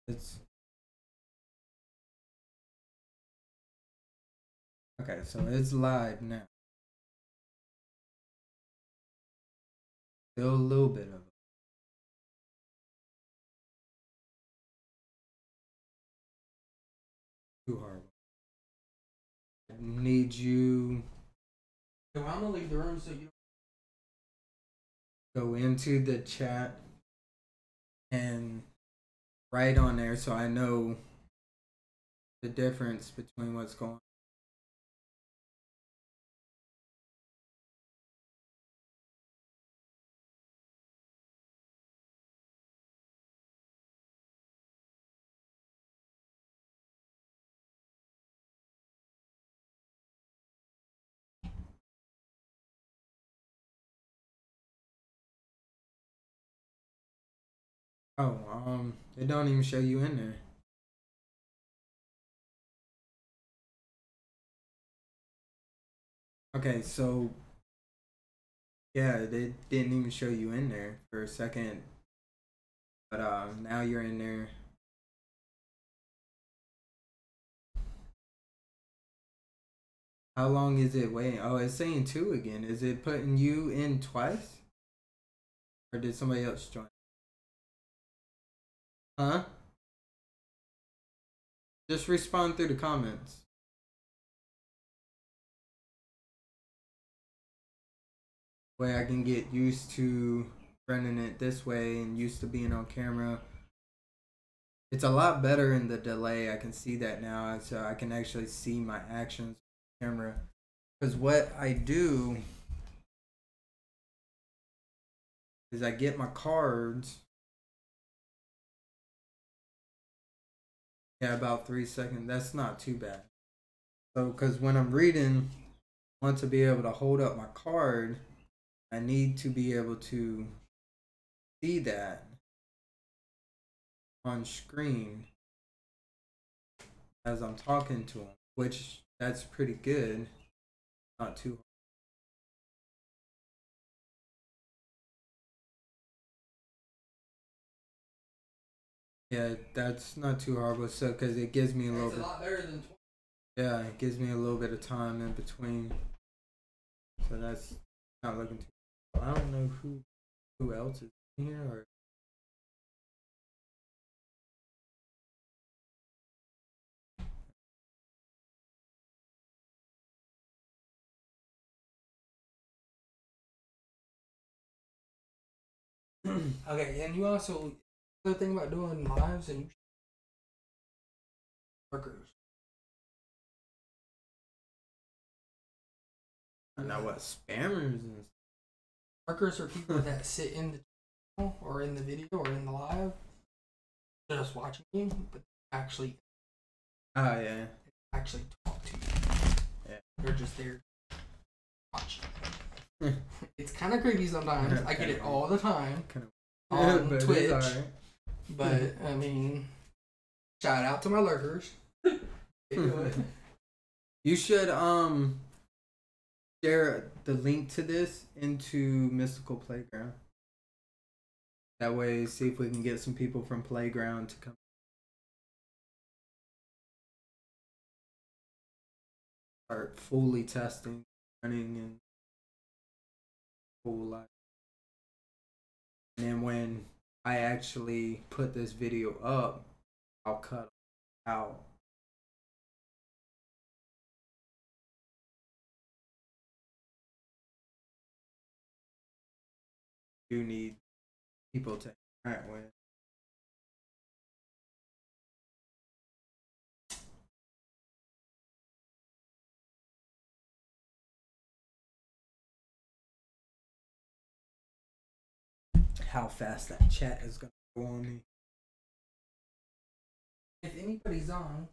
It's okay, so it's live now. Still a little bit of it. Too hard. I need you. So I'm gonna leave the room so you Go into the chat and write on there so I know the difference between what's going on. Oh, it don't even show you in there. Okay, so yeah, they didn't even show you in there for a second, but now you're in there. How long is it waiting? Oh, it's saying 2 again. Is it putting you in twice, or did somebody else join? Huh? Just respond through the comments. Way I can get used to running it this way and used to being on camera. It's a lot better in the delay. I can see that now, so I can actually see my actions on camera. Because what I do is I get my cards. Yeah, about 3 seconds. That's not too bad. So, because when I'm reading, I want to be able to hold up my card. I need to be able to see that on screen as I'm talking to them, which that's pretty good. Not too hard. Yeah, that's not too hard, so because it gives me a little bit. a lot better than 20. Yeah, it gives me a little bit of time in between. So that's not looking too. I don't know who else is in here or. Okay, and you also the thing about doing lives and workers. I know what spammers and. Workers are people that sit in the channel or in the video or in the live, just watching you, but actually. Oh yeah. Actually talk to you. Yeah. They're just there watching. It's kind of creepy sometimes. I get it all the time on but Twitch. Right. But I mean, shout out to my lurkers. They do it. You should share the link to this into Mystical Playground. That way, see if we can get some people from Playground to come. Start fully testing, running, and full life. And then when I actually put this video up, I'll cut out. You need people to interact with. How fast that chat is gonna go on me. If anybody's on.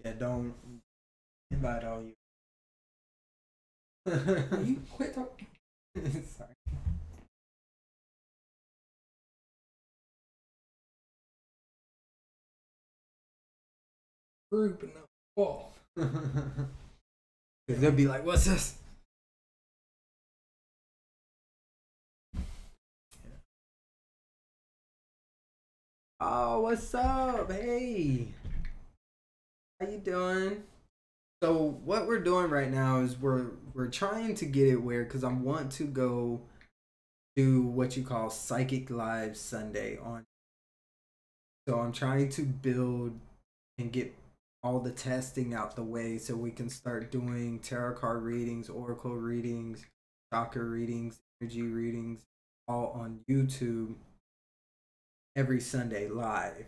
Yeah, don't invite all you. You quit talking. Sorry. Group and Whoa. Because they'll be like, what's this? Oh, what's up? Hey. How you doing? So what we're doing right now is we're trying to get it where, because I want to go do what you call Psychic Live Sunday on. So I'm trying to build and get all the testing out the way so we can start doing tarot card readings, oracle readings, chakra readings, energy readings, all on YouTube every Sunday live.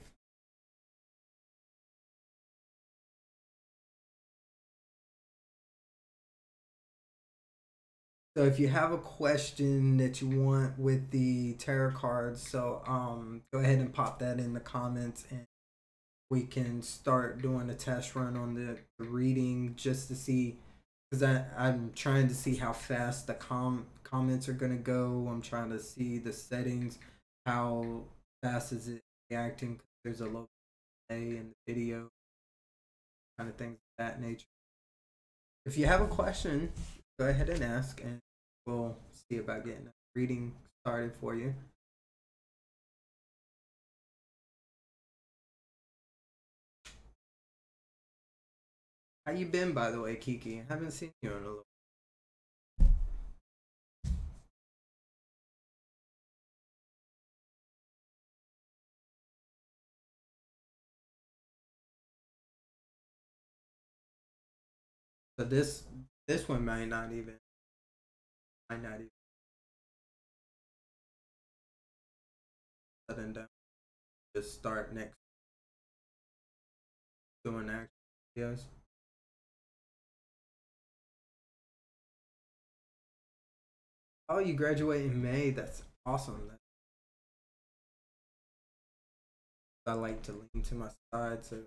So if you have a question that you want with the tarot cards, so go ahead and pop that in the comments and we can start doing a test run on the reading just to see, because I'm trying to see how fast the comments are going to go. I'm trying to see the settings, how fast is it reacting. There's a low delay in the video, kind of things of that nature. If you have a question, go ahead and ask and we'll see about getting a reading started for you. How you been, by the way, Kiki? I haven't seen you in a little. So this one might not even sudden down. Just start next doing action videos. Oh, you graduate in May. That's awesome. I like to lean to my side, so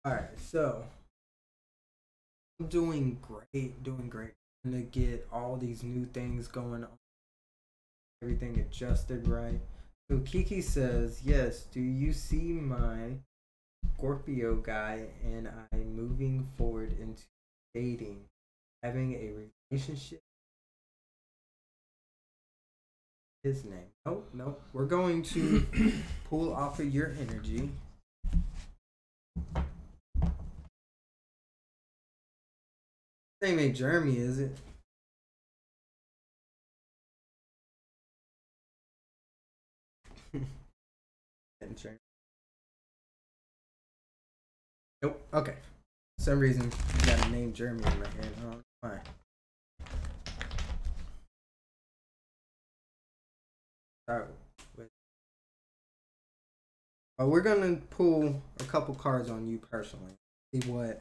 all right. So I'm doing great. I'm gonna get all these new things going on. Everything adjusted right. So Kiki says, yes, do you see my Scorpio guy and I moving forward into dating, having a relationship? His name. Nope. We're going to pull off of your energy. His name ain't Jeremy, is it? Nope. Okay. For some reason, I got a name Jeremy in my head. Oh, fine. Start with. We're gonna pull a couple cards on you personally. See what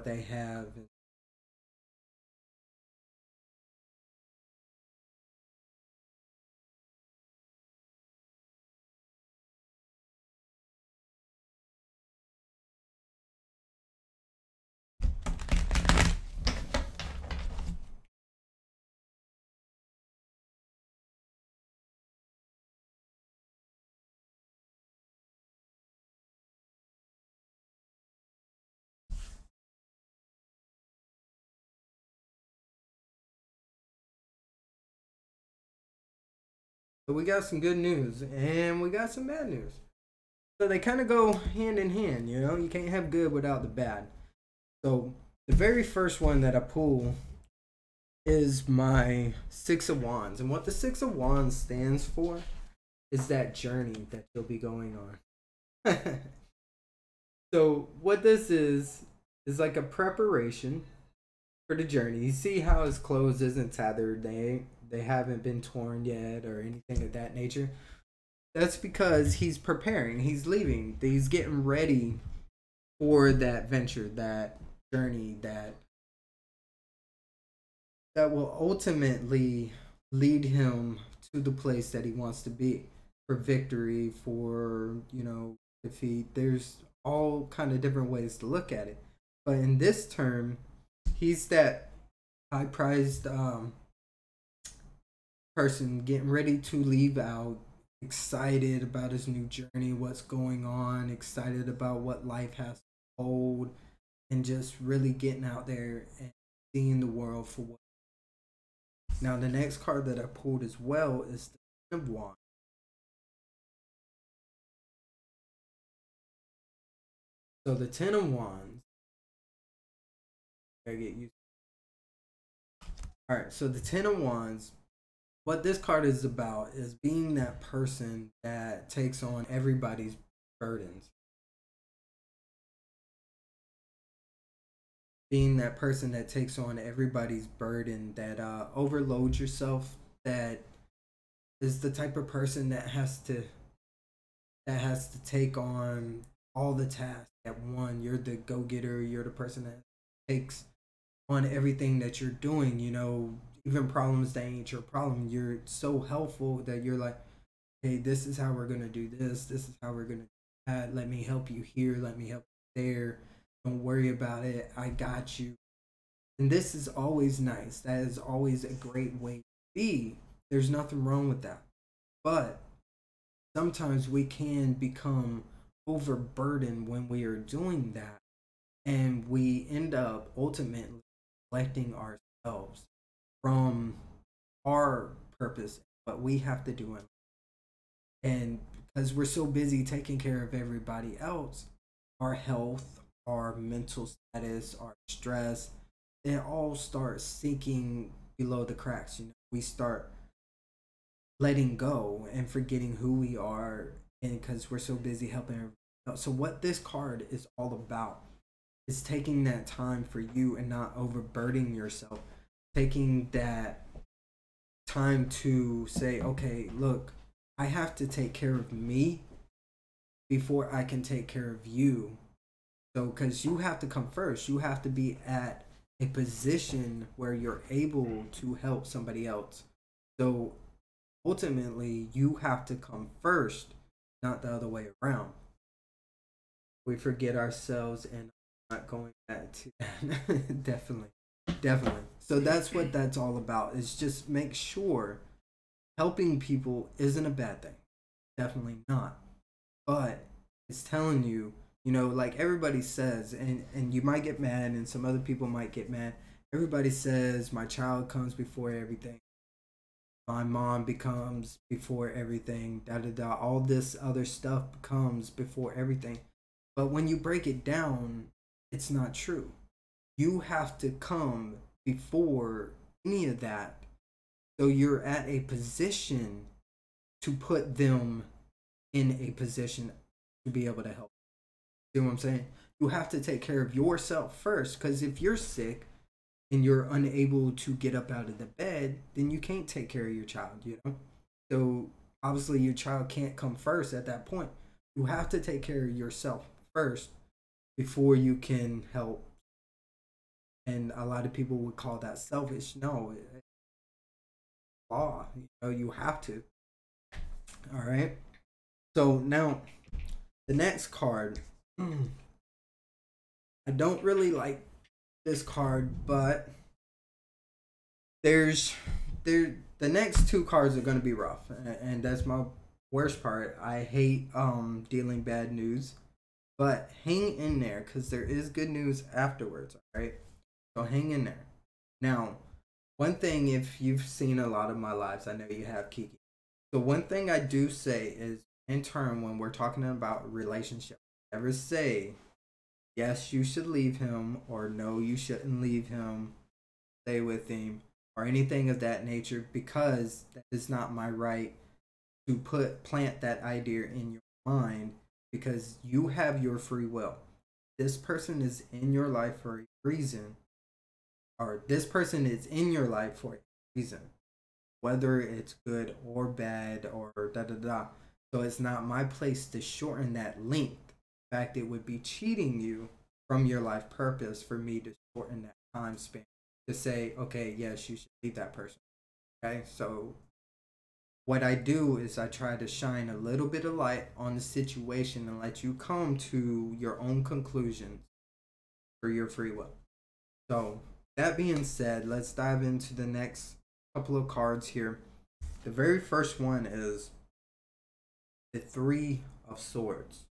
they have. But we got some good news and we got some bad news. So they kind of go hand in hand, you know? You can't have good without the bad. So the very first one that I pull is my Six of Wands. And what the Six of Wands stands for is that journey that you'll be going on. So what this is like a preparation for the journey. You see how his clothes isn't tethered. They haven't been torn yet or anything of that nature. That's because he's preparing. He's leaving. He's getting ready for that venture, that journey, that will ultimately lead him to the place that he wants to be, for victory, for, you know, defeat. There's all kind of different ways to look at it. But in this term, he's that high prized person getting ready to leave out, excited about his new journey, what's going on, excited about what life has to hold, and just really getting out there and seeing the world for what. Now, the next card that I pulled as well is the Ten of Wands. So the Ten of Wands, I get used. All right, so the Ten of Wands, what this card is about is being that person that takes on everybody's burdens. Being that person that takes on everybody's burden, that overloads yourself, that is the type of person that has to take on all the tasks at one. You're the go-getter, you're the person that takes on everything that you're doing, you know, even problems that ain't your problem. You're so helpful that you're like, hey, this is how we're gonna do this is how we're gonna do that, let me help you here, let me help you there, don't worry about it, I got you. And this is always nice. That is always a great way to be. There's nothing wrong with that. But sometimes we can become overburdened when we are doing that, and we end up ultimately neglecting ourselves from our purpose, what we have to do. And because we're so busy taking care of everybody else, our health, our mental status, our stress, it all starts sinking below the cracks. You know, we start letting go and forgetting who we are, and because we're so busy helping everyone else. So what this card is all about is taking that time for you and not overburdening yourself, taking that time to say, okay, look, I have to take care of me before I can take care of you. So because you have to come first, you have to be at a position where you're able to help somebody else. So ultimately, you have to come first, not the other way around. We forget ourselves and not going back to that. Definitely. So that's what that's all about, is just make sure helping people isn't a bad thing. Definitely not. But it's telling you, you know, like everybody says, and you might get mad, and some other people might get mad. Everybody says my child comes before everything. My mom becomes before everything. Da da da. All this other stuff comes before everything. But when you break it down, it's not true. You have to come before any of that. So you're at a position to put them in a position to be able to help. See what I'm saying? You have to take care of yourself first, because if you're sick and you're unable to get up out of the bed, then you can't take care of your child, you know? So obviously your child can't come first at that point. You have to take care of yourself first before you can help. And a lot of people would call that selfish. No, it's law. You know, you have to. All right. So now the next card. I don't really like this card, but the next two cards are going to be rough, and that's my worst part. I hate dealing bad news, but hang in there, because there is good news afterwards. All right, so hang in there. Now, one thing, if you've seen a lot of my lives, I know you have, Kiki. So one thing I do say is, in turn, when we're talking about relationship, never say yes, you should leave him, or no, you shouldn't leave him, stay with him, or anything of that nature, because that is not my right to plant that idea in your mind, because you have your free will. This person is in your life for a reason, or this person is in your life for a reason, whether it's good or bad or da da da. So it's not my place to shorten that length. In fact, it would be cheating you from your life purpose for me to shorten that time span to say, okay, yes, you should leave that person. Okay, so what I do is I try to shine a little bit of light on the situation and let you come to your own conclusions for your free will. So that being said, let's dive into the next couple of cards here. The very first one is the Three of Swords.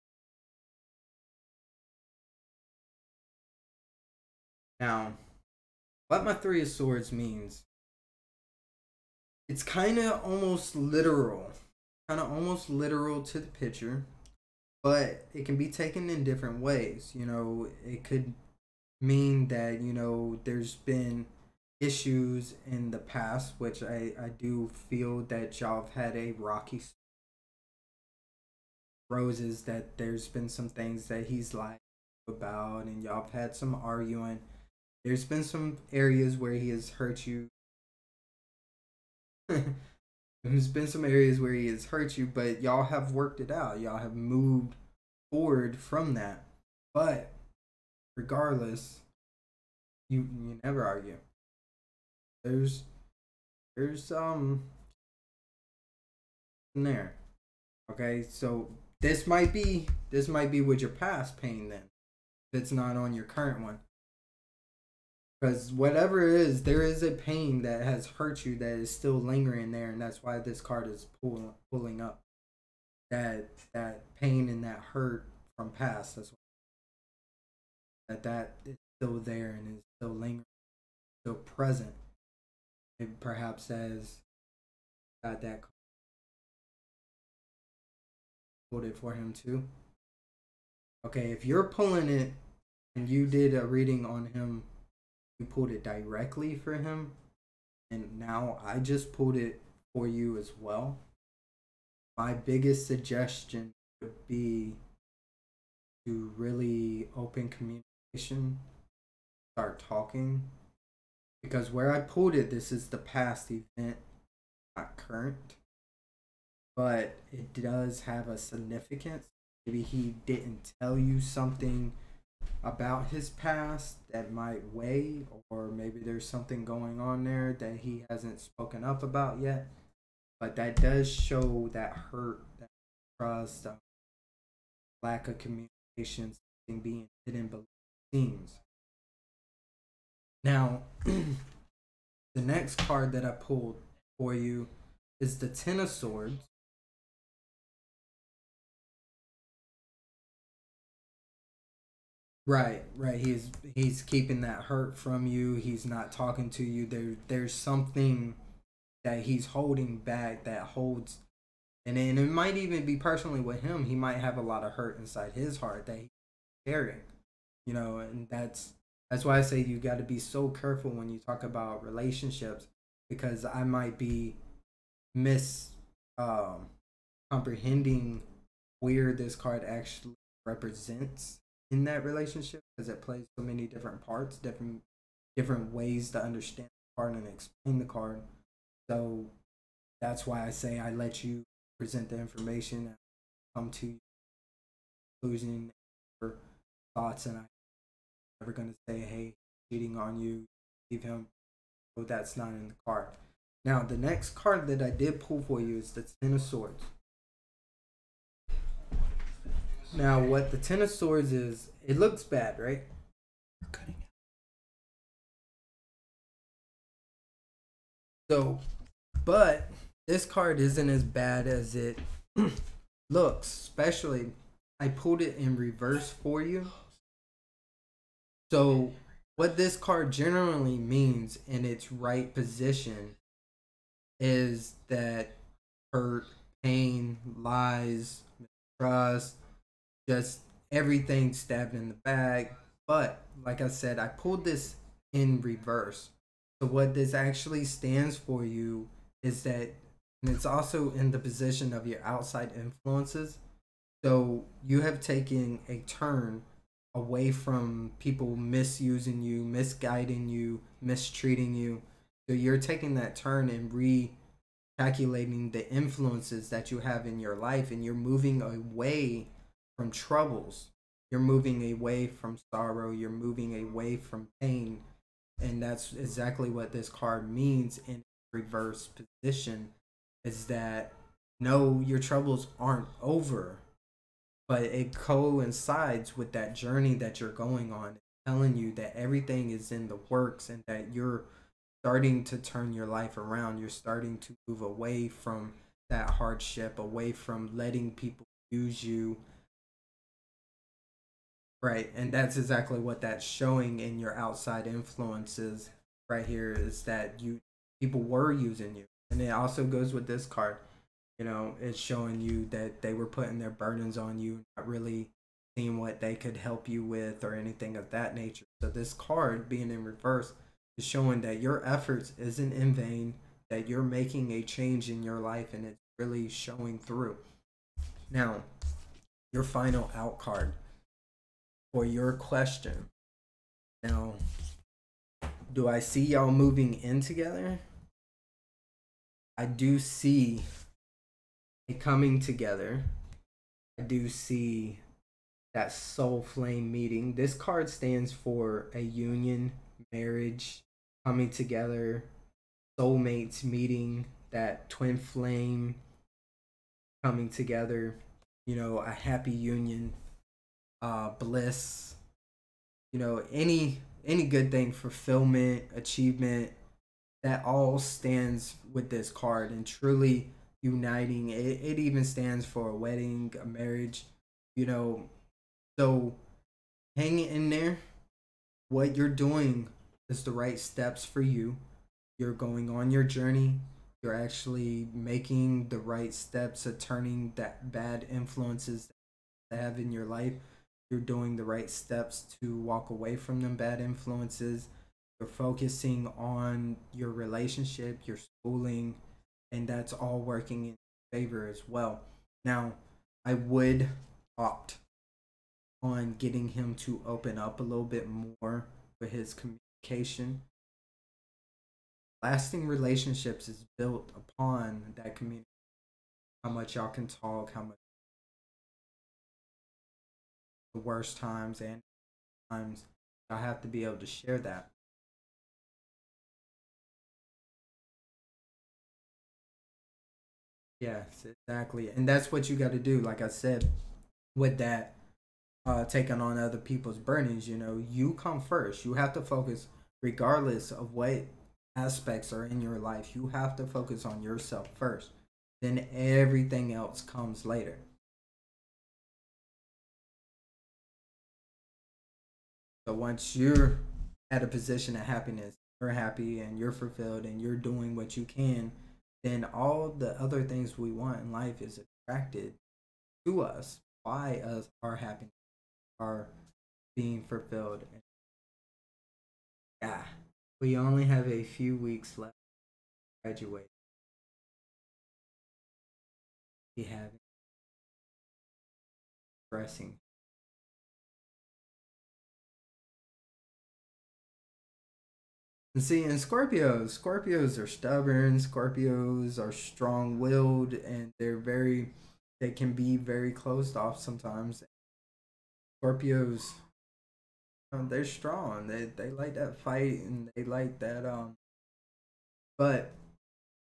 Now, what my Three of Swords means, it's kind of almost literal. Kind of almost literal to the picture, but it can be taken in different ways. You know, it could mean that, you know, there's been issues in the past, which I do feel that y'all have had a rocky roses, that there's been some things that he's lied about and y'all have had some arguing. There's been some areas where he has hurt you. There's been some areas where he has hurt you, but y'all have worked it out. Y'all have moved forward from that. But regardless, you never argue. There's in there. Okay, so this might be with your past pain then. If it's not on your current one. Because whatever it is, there is a pain that has hurt you that is still lingering there, and that's why this card is pulling up that pain and that hurt from past. That's why that is still there and is still lingering, still present. It perhaps as got that pulled it for him too. Okay, if you're pulling it and you did a reading on him, you pulled it directly for him, and now I just pulled it for you as well. My biggest suggestion would be to really open communication, start talking, because where I pulled it, this is the past event, not current, but it does have a significance. Maybe he didn't tell you something about his past that might weigh, or maybe there's something going on there that he hasn't spoken up about yet, but that does show that hurt, that trust, lack of communication, something being hidden below the scenes. Now, the next card that I pulled for you is the Ten of Swords. Right. He's keeping that hurt from you. He's not talking to you. There's something that he's holding back, that holds, and it might even be personally with him. He might have a lot of hurt inside his heart that he's carrying, you know, and that's why I say you got to be so careful when you talk about relationships, because I might be comprehending where this card actually represents in that relationship, because it plays so many different parts, different ways to understand the card and explain the card. So that's why I say I let you present the information and come to conclusion or thoughts, and I'm never gonna say, hey, cheating on you, leave him. So that's not in the card. Now the next card that I did pull for you is the Ten of Swords. Now, what the Ten of Swords is, it looks bad, right? So, but this card isn't as bad as it looks. Especially, I pulled it in reverse for you. So, what this card generally means in its right position is that hurt, pain, lies, mistrust, just everything stabbed in the back. But like I said, I pulled this in reverse. So what this actually stands for you is that, and it's also in the position of your outside influences. So you have taken a turn away from people misusing you, misguiding you, mistreating you. So you're taking that turn and recalculating the influences that you have in your life, and you're moving away from troubles. You're moving away from sorrow. You're moving away from pain. And that's exactly what this card means in reverse position, is that no, your troubles aren't over, but it coincides with that journey that you're going on. It's telling you that everything is in the works and that you're starting to turn your life around. You're starting to move away from that hardship, away from letting people use you. Right. And that's exactly what that's showing in your outside influences right here, is that people were using you. And it also goes with this card. You know, it's showing you that they were putting their burdens on you, not really seeing what they could help you with or anything of that nature. So this card being in reverse is showing that your efforts isn't in vain, that you're making a change in your life and it's really showing through. Now, your final out card for your question. Now, do I see y'all moving in together? I do see it coming together. I do see that soul flame meeting. This card stands for a union, marriage, coming together, soulmates meeting, that twin flame coming together, you know, a happy union, bliss, you know, any good thing, fulfillment, achievement, that all stands with this card and truly uniting. It even stands for a wedding, a marriage, you know. So hang in there. What you're doing is the right steps for you. You're going on your journey. You're actually making the right steps of turning that bad influences that have in your life. You're doing the right steps to walk away from them bad influences. You're focusing on your relationship, your schooling, and that's all working in favor as well. Now, I would opt on getting him to open up a little bit more with his communication. Lasting relationships is built upon that community. How much y'all can talk, how much the worst times and times y'all have to be able to share that. Yes, exactly. And that's what you got to do. Like I said, with that, taking on other people's burdens, you know, you come first. You have to focus, regardless of what aspects are in your life, you have to focus on yourself first. Then everything else comes later. So once you're at a position of happiness, you're happy and you're fulfilled and you're doing what you can, then all the other things we want in life is attracted to us by us, our happiness, our being fulfilled. And yeah, we only have a few weeks left to graduate. We have pressing. And see, in Scorpios are stubborn, Scorpios are strong willed, and they can be very closed off sometimes. Scorpios, they're strong. They like that fight and they like that but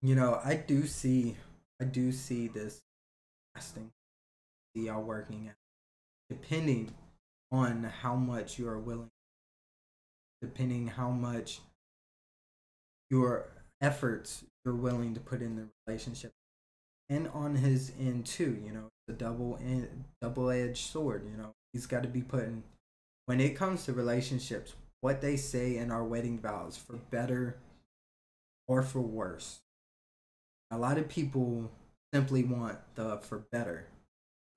you know, I do see this lasting. See y'all working out. Depending on how much you are willing, depending how much your efforts you're willing to put in the relationship. And on his end too, you know, the double edged sword, you know. He's got to be putting, when it comes to relationships, what they say in our wedding vows, for better or for worse. A lot of people simply want the for better.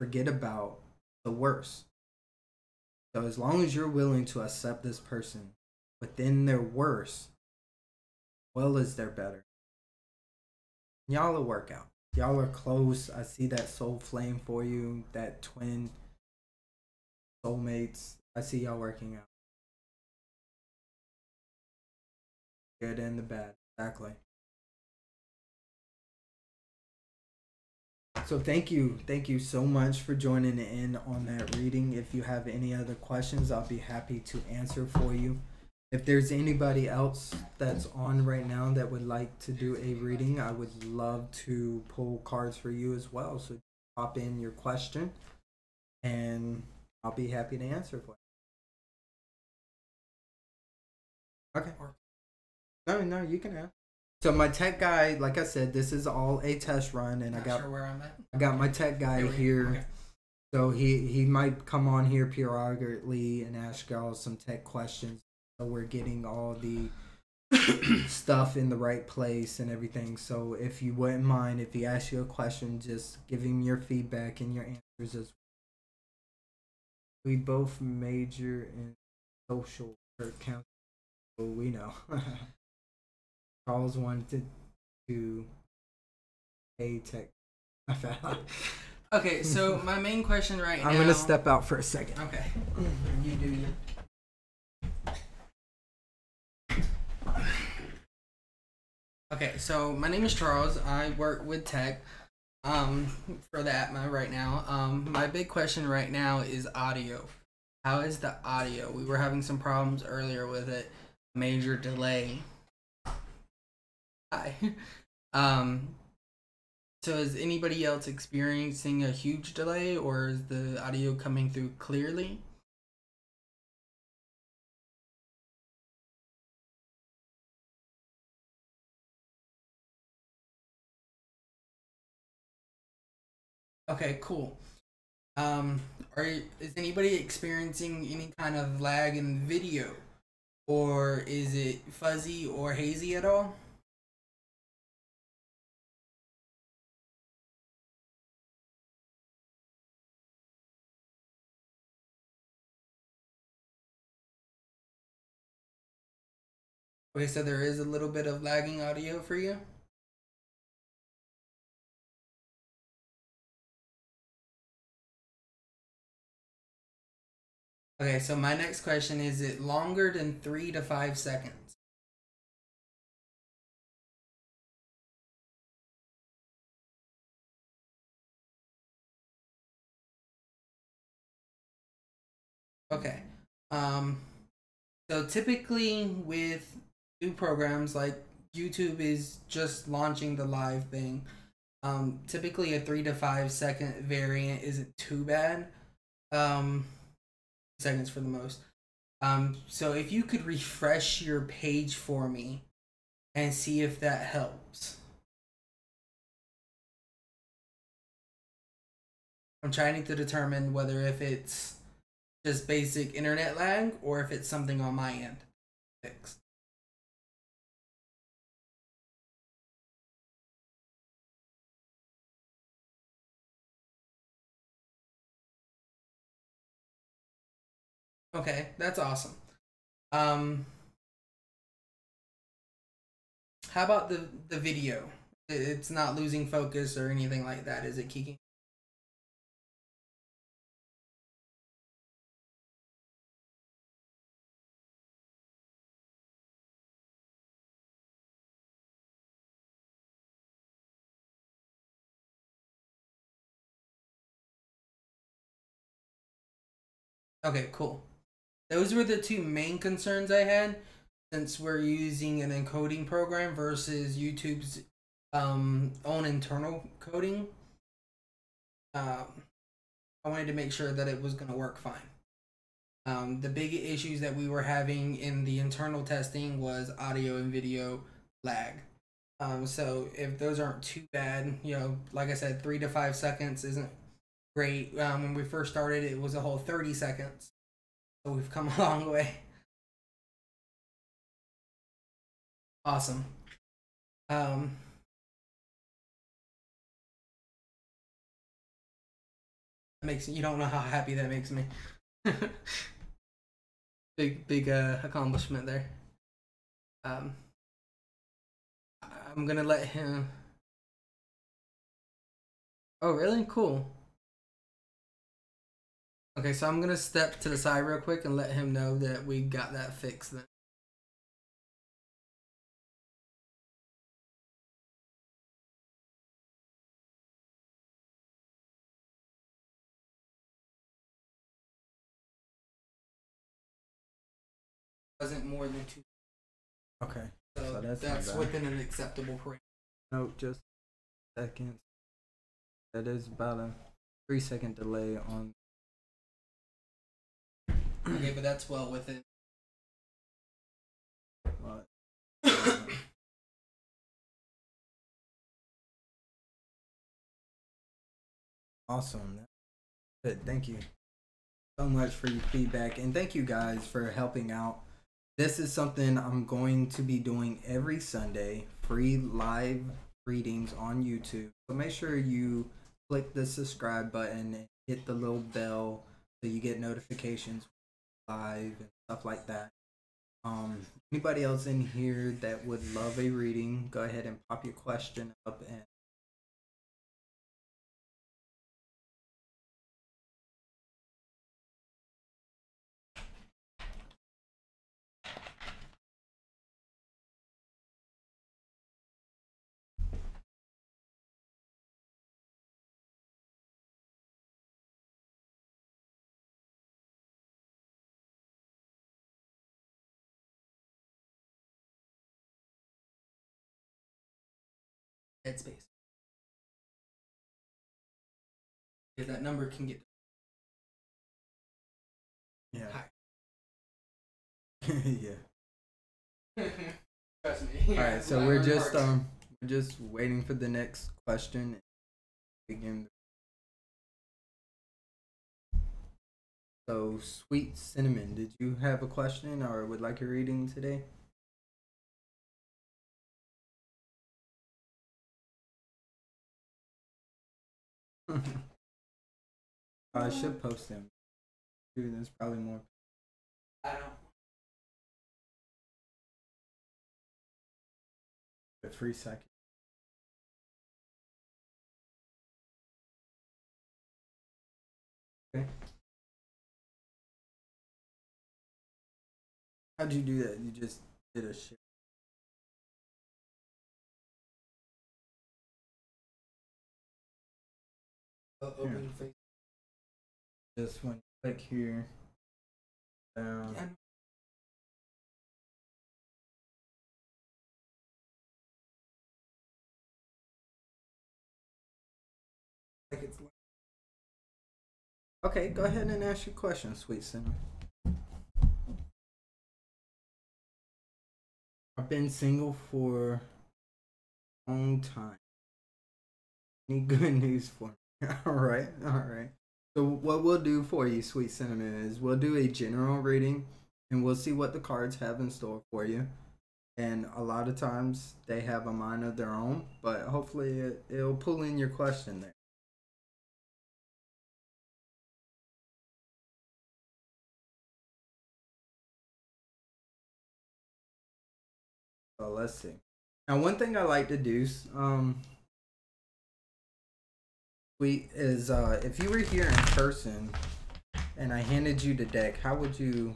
Forget about the worse. So as long as you're willing to accept this person within their worst, well as their better, y'all will work out. Y'all are close. I see that soul flame for you, that twin soulmates. I see y'all working out. Good and the bad. Exactly. So thank you so much for joining in on that reading. If you have any other questions, I'll be happy to answer for you. If there's anybody else that's on right now that would like to do a reading, I would love to pull cards for you as well. So pop in your question and I'll be happy to answer for you. Okay. No, you can ask. So my tech guy, like I said, this is all a test run, and Not sure where I'm at. I got my tech guy here. Okay. So he might come on here periodically and ask y'all some tech questions. So we're getting all the stuff in the right place and everything. So if you wouldn't mind, if he asks you a question, just give him your feedback and your answers as well. We both major in social work counseling, so we know. Charles wanted to a tech. Okay, so my main question right now. I'm gonna step out for a second. Okay. You do you. Okay, so my name is Charles. I work with tech for the Atma right now. My big question right now is audio. How is the audio? We were having some problems earlier with it. Major delay. Hi. So is anybody else experiencing a huge delay, or is the audio coming through clearly? Okay, cool. Is anybody experiencing any kind of lag in video, or is it fuzzy or hazy at all? Okay, so there is a little bit of lagging audio for you. Okay, so my next question is it longer than 3 to 5 seconds? Okay. So typically with new programs like YouTube is just launching the live thing. Typically a 3 to 5 second variant isn't too bad. Seconds for the most. So if you could refresh your page for me and see if that helps. I'm trying to determine whether if it's just basic internet lag or if it's something on my end fixed. Okay, that's awesome. How about the video? It's not losing focus or anything like that, is it, Kiki? Okay, cool. Those were the two main concerns I had, since we're using an encoding program versus YouTube's own internal coding. I wanted to make sure that it was going to work fine. The big issues that we were having in the internal testing was audio and video lag. So if those aren't too bad, you know, like I said, 3 to 5 seconds isn't great. When we first started, it was a whole 30 seconds. So we've come a long way. Awesome. That makes you don't know how happy that makes me. big accomplishment there. I'm gonna let him. Oh, really? Cool. Okay, so I'm gonna step to the side real quick and let him know that we got that fixed then. Wasn't more than 2. Okay. So that's within an acceptable parameter. No, just seconds. That is about a 3-second delay on. Okay, but that's well within. Awesome. Good. Thank you so much for your feedback, and thank you guys for helping out. This is something I'm going to be doing every Sunday, free live readings on YouTube. So make sure you click the subscribe button and hit the little bell so you get notifications live and stuff like that. Anybody else in here that would love a reading, go ahead and pop your question up and Headspace. If that number can get yeah. high. Yeah. Trust me. All right, so we're just waiting for the next question. Begin. So, Sweet Cinnamon, did you have a question or would like a reading today? I should post them. Dude, there's probably more. I don't. A free second. Okay. How'd you do that? You just did a shit. Open face. Just when you click here. Down. Yeah. Like it's. Okay, go ahead and ask your question, Sweet Cinnamon. I've been single for a long time. Any good news for me? All right. So what we'll do for you, Sweet Cinnamon, is we'll do a general reading, and we'll see what the cards have in store for you. And a lot of times they have a mind of their own, but hopefully it'll pull in your question there. So let's see. Now, one thing I like to do, Sweet, is if you were here in person and I handed you the deck, how would you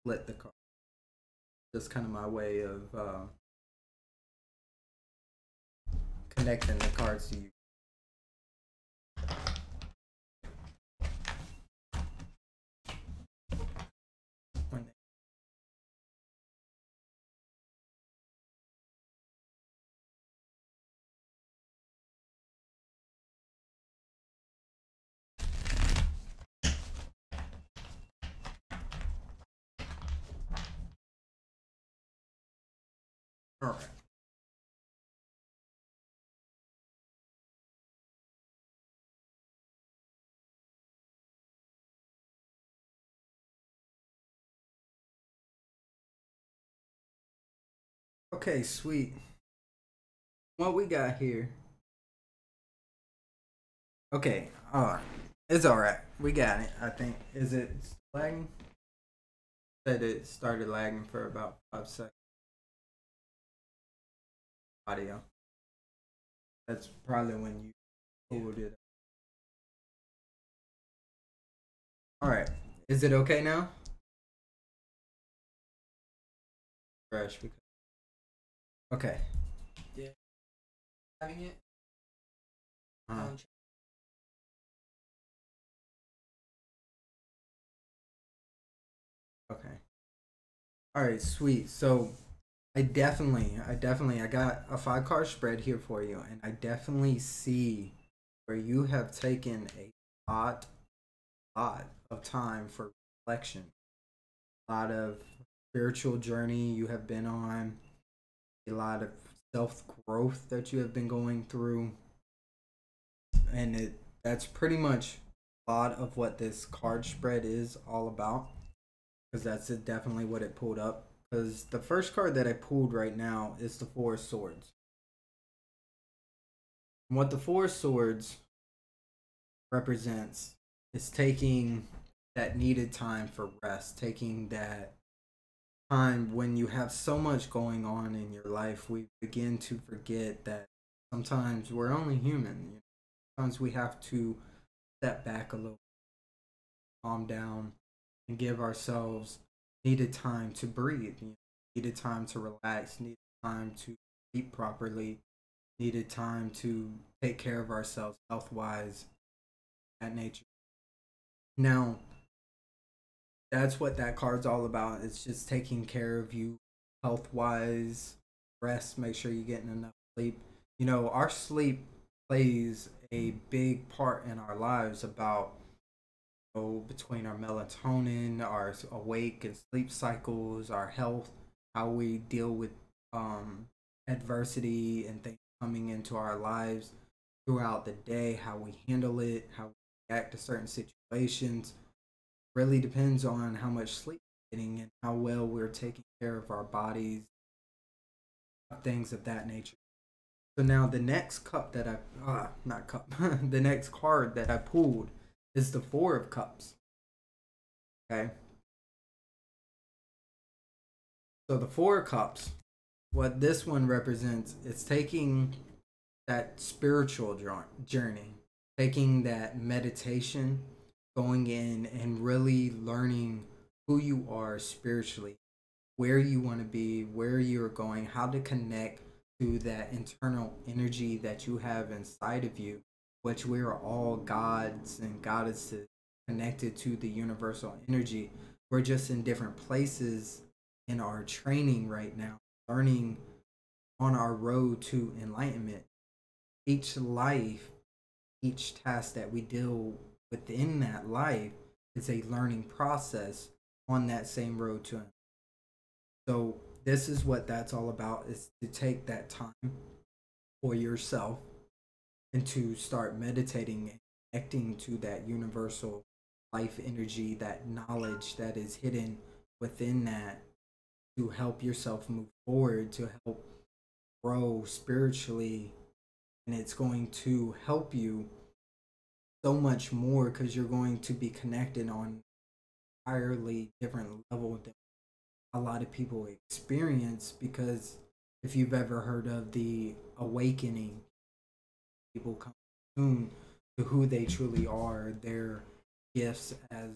split the card? Just kind of my way of connecting the cards to you. All right. Okay, Sweet. What we got here? Okay, alright. It's alright. We got it, I think. Is it lagging? Said it started lagging for about 5 seconds. Audio. That's probably when you pulled it. Alright. Is it okay now? Fresh. Okay. Yeah. Having it. Uh-huh. Okay. All right, sweet. So I got a 5-card spread here for you, and I definitely see where you have taken a lot of time for reflection, a lot of spiritual journey you have been on, a lot of self growth that you have been going through, and that's pretty much a lot of what this card spread is all about, because that's definitely what it pulled up. Because the first card that I pulled right now is the Four of Swords. And what the Four of Swords represents is taking that needed time for rest, taking that time when you have so much going on in your life. We begin to forget that sometimes we're only human. You know? Sometimes we have to step back a little, calm down, and give ourselves needed time to breathe, you know, needed time to relax, needed time to eat properly, needed time to take care of ourselves health wise, that nature. Now, that's what that card's all about. It's just taking care of you health wise, rest, make sure you're getting enough sleep. You know, our sleep plays a big part in our lives about, you know, between our melatonin, our awake and sleep cycles, our health, how we deal with adversity and things coming into our lives throughout the day, how we handle it, how we react to certain situations. Really depends on how much sleep we're getting and how well we're taking care of our bodies, things of that nature. So now the next cup that not cup, the next card that I pulled is the Four of Cups. Okay. So the Four of Cups, what this one represents, it's taking that spiritual journey, taking that meditation, going in and really learning who you are spiritually, where you want to be, where you're going, how to connect to that internal energy that you have inside of you, which we are all gods and goddesses connected to the universal energy. We're just in different places in our training right now, learning on our road to enlightenment. Each life, each task that we deal within that life is a learning process on that same road to it. So this is what that's all about, is to take that time for yourself and to start meditating and connecting to that universal life energy, that knowledge that is hidden within that, to help yourself move forward, to help grow spiritually. And it's going to help you so much more because you're going to be connected on an entirely different level than a lot of people experience. Because if you've ever heard of the awakening, people come soon to who they truly are, their gifts as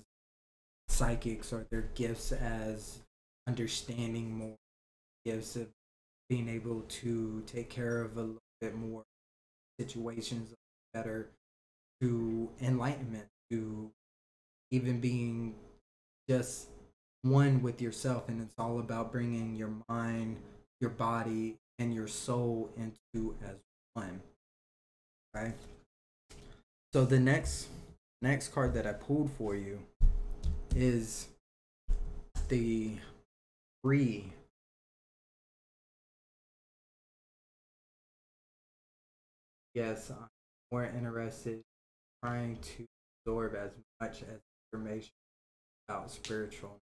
psychics or their gifts as understanding more, gifts of being able to take care of a little bit more situations better, to enlightenment, to even being just one with yourself. And it's all about bringing your mind, your body, and your soul into as one. Right? So the next card that I pulled for you is the Three. Yes, I'm more interested in trying to absorb as much as information about spiritual.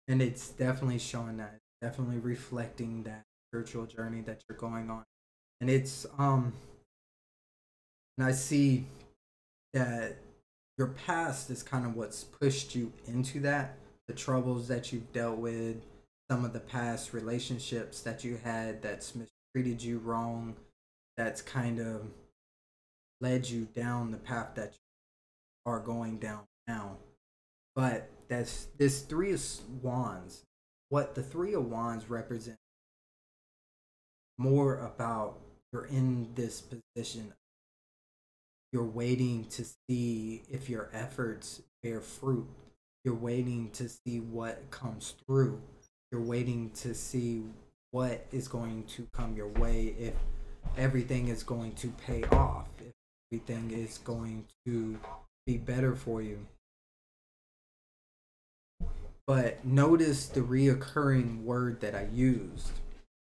And it's definitely showing that, definitely reflecting that spiritual journey that you're going on. And it's and I see that your past is kind of what's pushed you into that, the troubles that you've dealt with, some of the past relationships that you had that's mistreated you wrong, that's kind of led you down the path that you are going down now. But that's this Three of Wands. What the Three of Wands represents more about, you're in this position, you're waiting to see if your efforts bear fruit. You're waiting to see what comes through. You're waiting to see what is going to come your way, if everything is going to pay off, if everything is going to be better for you. But notice the reoccurring word that I used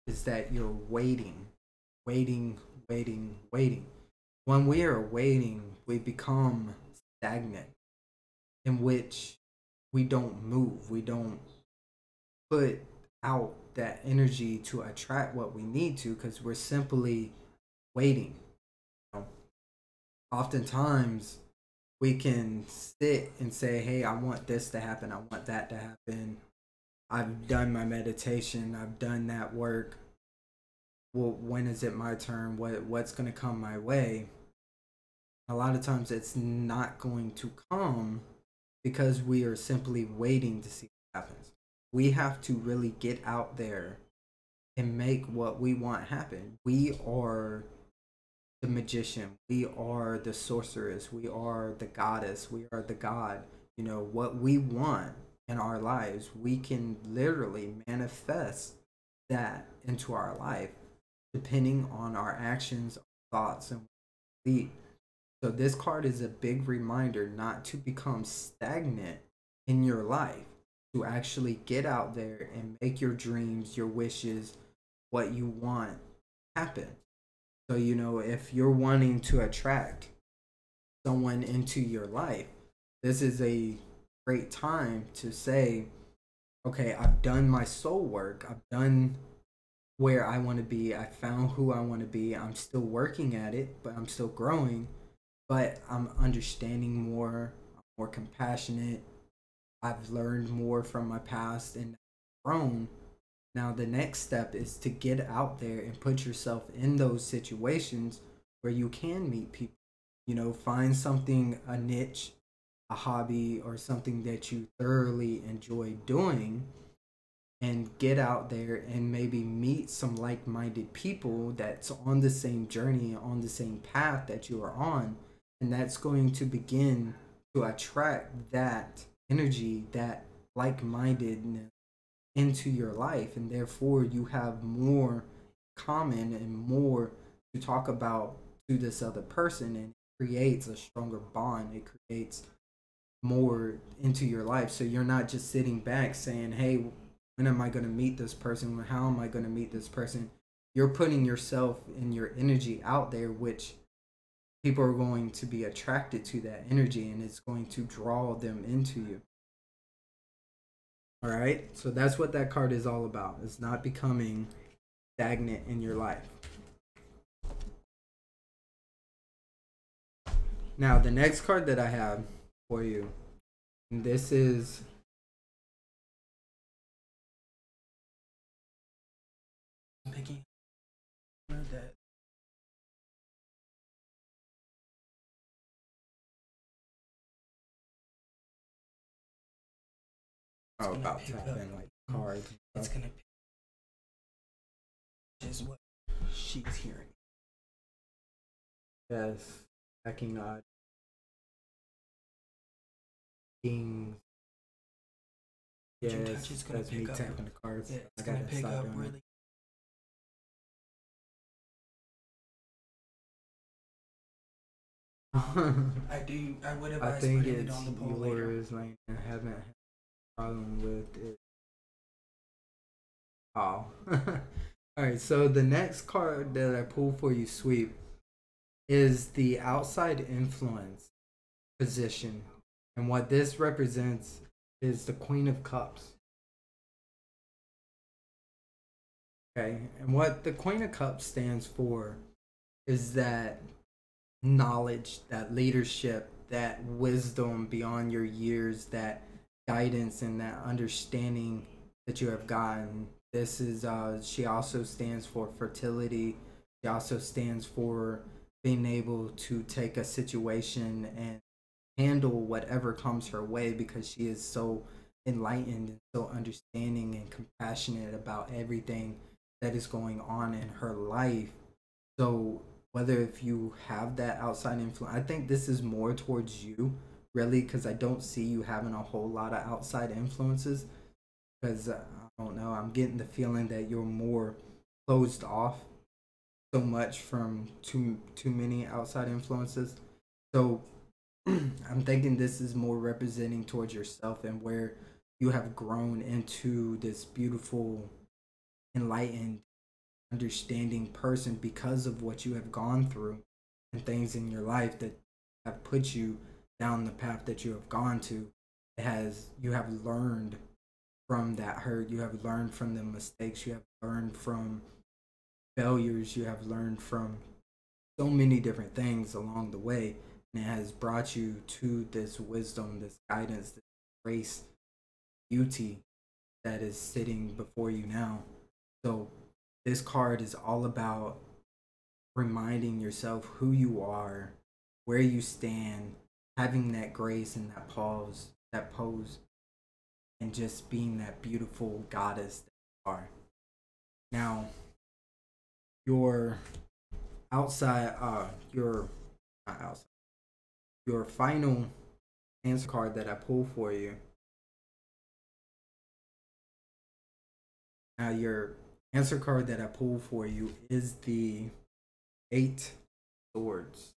is that you're waiting, waiting, waiting, waiting. when we are waiting, we become stagnant, in which we don't move, we don't put out that energy to attract what we need to, because we're simply waiting. You know? Oftentimes, we can sit and say, hey, I want this to happen, I want that to happen. I've done my meditation, I've done that work. Well, when is it my turn? What's going to come my way? A lot of times it's not going to come because we are simply waiting to see what happens. We have to really get out there and make what we want happen. We are the magician, we are the sorceress, we are the goddess, we are the god. You know, what we want in our lives, we can literally manifest that into our life depending on our actions, thoughts, and belief. So this card is a big reminder not to become stagnant in your life, to actually get out there and make your dreams, your wishes, what you want happen. So, you know, if you're wanting to attract someone into your life, this is a great time to say, okay, I've done my soul work. I've done where I want to be. I found who I want to be. I'm still working at it, but I'm still growing. But I'm understanding more. I'm more compassionate. I've learned more from my past and grown. Now, the next step is to get out there and put yourself in those situations where you can meet people. You know, find something, a niche, a hobby, or something that you thoroughly enjoy doing, and get out there and maybe meet some like-minded people that's on the same journey, on the same path that you are on. And that's going to begin to attract that energy, that like-mindedness into your life, and therefore you have more common and more to talk about to this other person, and it creates a stronger bond. It creates more into your life, so you're not just sitting back saying, hey, when am I going to meet this person, how am I going to meet this person? You're putting yourself and your energy out there, which people are going to be attracted to that energy, and it's going to draw them into you. All right, so that's what that card is all about. It's not becoming stagnant in your life. Now, the next card that I have for you, and this is picking that. about tapping like cards. It's gonna pick is what she's hearing. Yes, backing odd kings. Yes, that's me tapping the cards. Yeah, it's gonna pick up really. I would have. I think it's it on the pole yours. Like, I haven't had a problem with it. Oh. All right. So the next card that I pulled for you, Sweep, is the outside influence position, and what this represents is the Queen of Cups. Okay, and what the Queen of Cups stands for is that knowledge, that leadership, that wisdom beyond your years, that guidance and that understanding that you have gotten. This is she also stands for fertility. She also stands for being able to take a situation and handle whatever comes her way, because she is so enlightened and so understanding and compassionate about everything that is going on in her life. So whether if you have that outside influence, I think this is more towards you, really, because I don't see you having a whole lot of outside influences, because I don't know, I'm getting the feeling that you're more closed off so much from too many outside influences. So I'm thinking this is more representing towards yourself and where you have grown into this beautiful, enlightened, understanding person because of what you have gone through. and things in your life that have put you down the path that you have gone to. You have learned from that hurt, you have learned from the mistakes, you have learned from failures, you have learned from so many different things along the way, and it has brought you to this wisdom, this guidance, this grace, beauty that is sitting before you now. So this card is all about reminding yourself who you are, where you stand, having that grace and that pose, and just being that beautiful goddess that you are. Now, your outside, your not outside, your final answer card that I pull for you. Now, your answer card that I pull for you is the 8 Swords.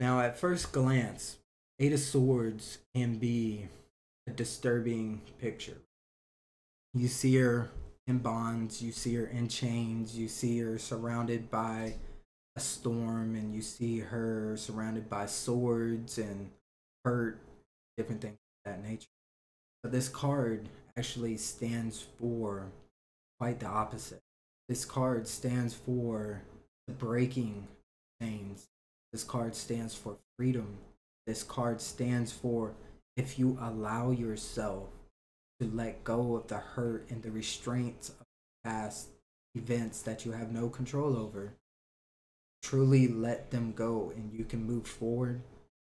Now, at first glance, 8 of Swords can be a disturbing picture. You see her in bonds, you see her in chains, you see her surrounded by a storm, and you see her surrounded by swords and hurt, different things of that nature. But this card actually stands for quite the opposite. This card stands for the breaking chains. This card stands for freedom. This card stands for if you allow yourself to let go of the hurt and the restraints of past events that you have no control over. Truly let them go, and you can move forward,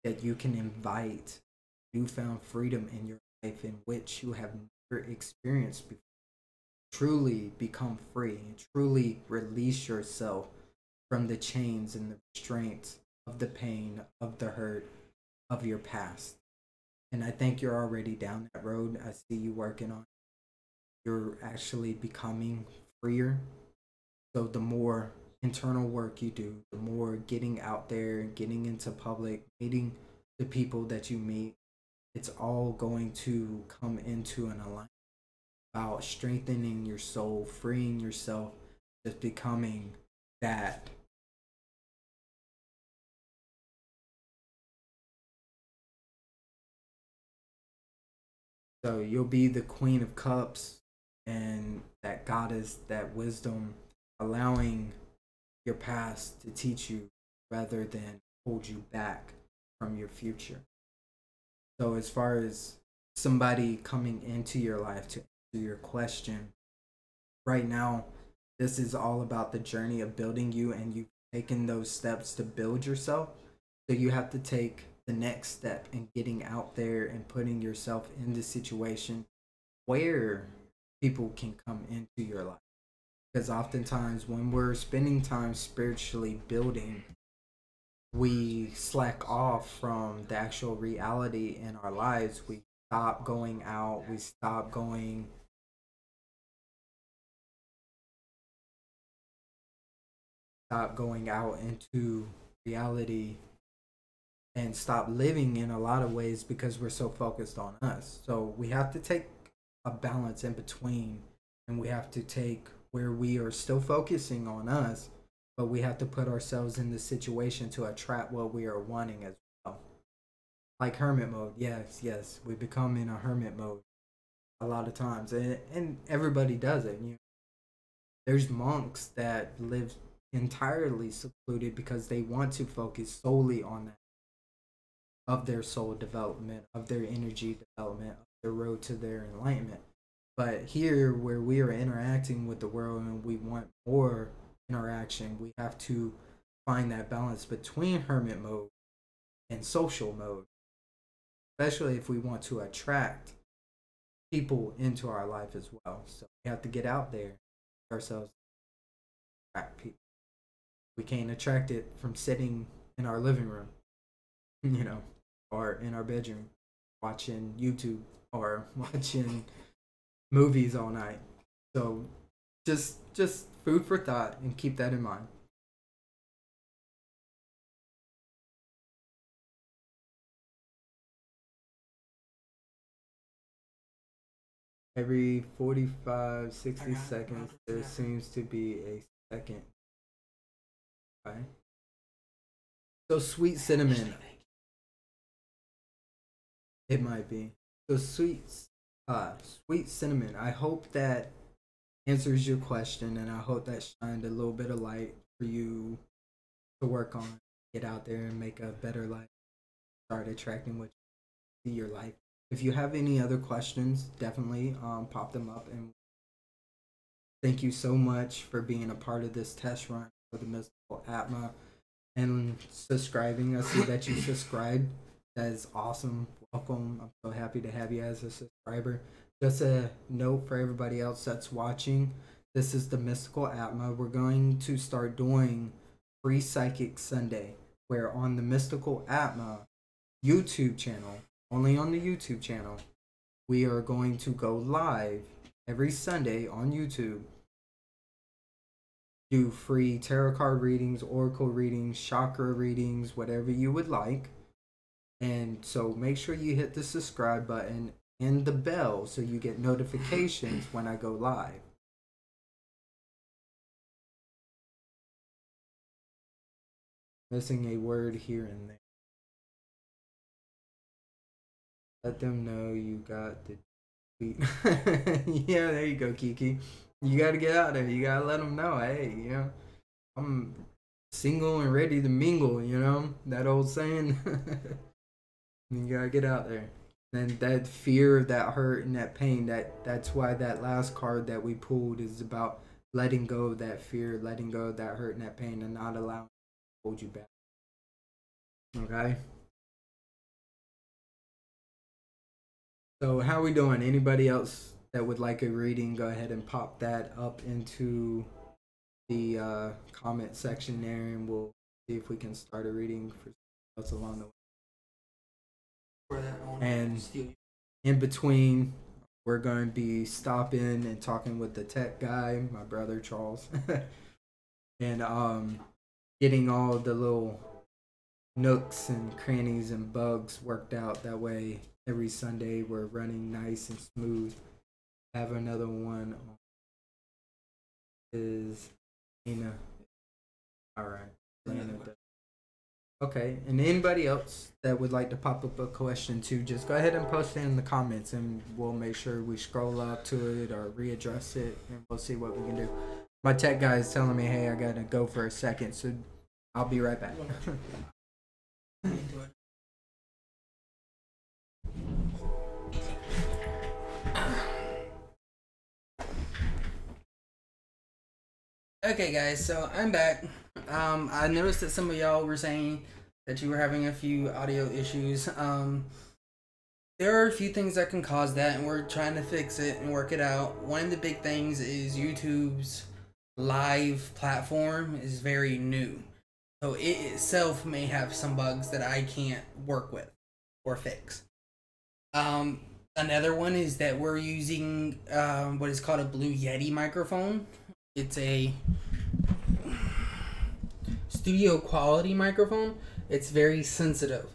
that you can invite newfound freedom in your life in which you have never experienced before. Truly become free and truly release yourself from the chains and the restraints of the pain, of the hurt, of your past. And I think you're already down that road. I see you working on it. You're actually becoming freer. So the more internal work you do, the more getting out there, getting into public, meeting the people that you meet, it's all going to come into an alignment about strengthening your soul, freeing yourself, just becoming that So you'll be the Queen of Cups and that goddess, that wisdom, allowing your past to teach you rather than hold you back from your future. So as far as somebody coming into your life to answer your question, right now, this is all about the journey of building you, and you've taken those steps to build yourself. So you have to take the next step in getting out there and putting yourself in the situation where people can come into your life. Because oftentimes when we're spending time spiritually building, we slack off from the actual reality in our lives. We stop going out, we stop going out into reality and stop living in a lot of ways because we're so focused on us. So we have to take a balance in between, and we have to take where we are still focusing on us, but we have to put ourselves in the situation to attract what we are wanting as well. Like hermit mode. Yes, we become in a hermit mode a lot of times, and everybody does it. You know, there's monks that live entirely secluded because they want to focus solely on that, of their soul development, of their energy development, of their road to their enlightenment. But here, where we are interacting with the world and we want more interaction, we have to find that balance between hermit mode and social mode, especially if we want to attract people into our life as well. So we have to get out there ourselves, attract people. We can't attract it from sitting in our living room, you know, or in our bedroom watching YouTube or watching movies all night. So just food for thought, and keep that in mind. Every 45, 60 seconds, there seems to be a second. Okay. So sweet cinnamon. It might be. So sweet cinnamon. I hope that answers your question, and I hope that shined a little bit of light for you to work on. Get out there and make a better life. Start attracting what you see your life. If you have any other questions, definitely pop them up. And thank you so much for being a part of this test run for the Mystical Atma and subscribing. I see that you subscribed. That is awesome. Welcome. I'm so happy to have you as a subscriber. Just a note for everybody else that's watching. This is the Mystical Atma. We're going to start doing Free Psychic Sunday, where on the Mystical Atma YouTube channel, only on the YouTube channel, we are going to go live every Sunday on YouTube. Do free tarot card readings, oracle readings, chakra readings, whatever you would like. And so make sure you hit the subscribe button and the bell so you get notifications when I go live. Missing a word here and there. Let them know you got the tweet. Yeah, there you go, Kiki. You gotta get out there. You gotta let them know, hey, you know, I'm single and ready to mingle, you know, that old saying. You gotta get out there. And that fear, that hurt, and that pain, that's why that last card that we pulled is about letting go of that fear, letting go of that hurt and that pain, and not allowing it to hold you back. Okay? So how we doing? Anybody else that would like a reading, go ahead and pop that up into the comment section there, and we'll see if we can start a reading for else along the way. And in between, we're going to be stopping and talking with the tech guy, my brother Charles, and getting all the little nooks and crannies and bugs worked out. That way every Sunday we're running nice and smooth. Have another one is Nina. All right. Okay, and anybody else that would like to pop up a question too, just go ahead and post it in the comments, and we'll make sure we scroll up to it or readdress it, and we'll see what we can do. My tech guy is telling me, hey, I gotta go for a second, so I'll be right back. Okay guys, so I'm back. I noticed that some of y'all were saying that you were having a few audio issues. There are a few things that can cause that, and we're trying to fix it and work it out. One of the big things is YouTube's live platform is very new. So it itself may have some bugs that I can't work with or fix. Another one is that we're using what is called a Blue Yeti microphone. It's a studio quality microphone. It's very sensitive,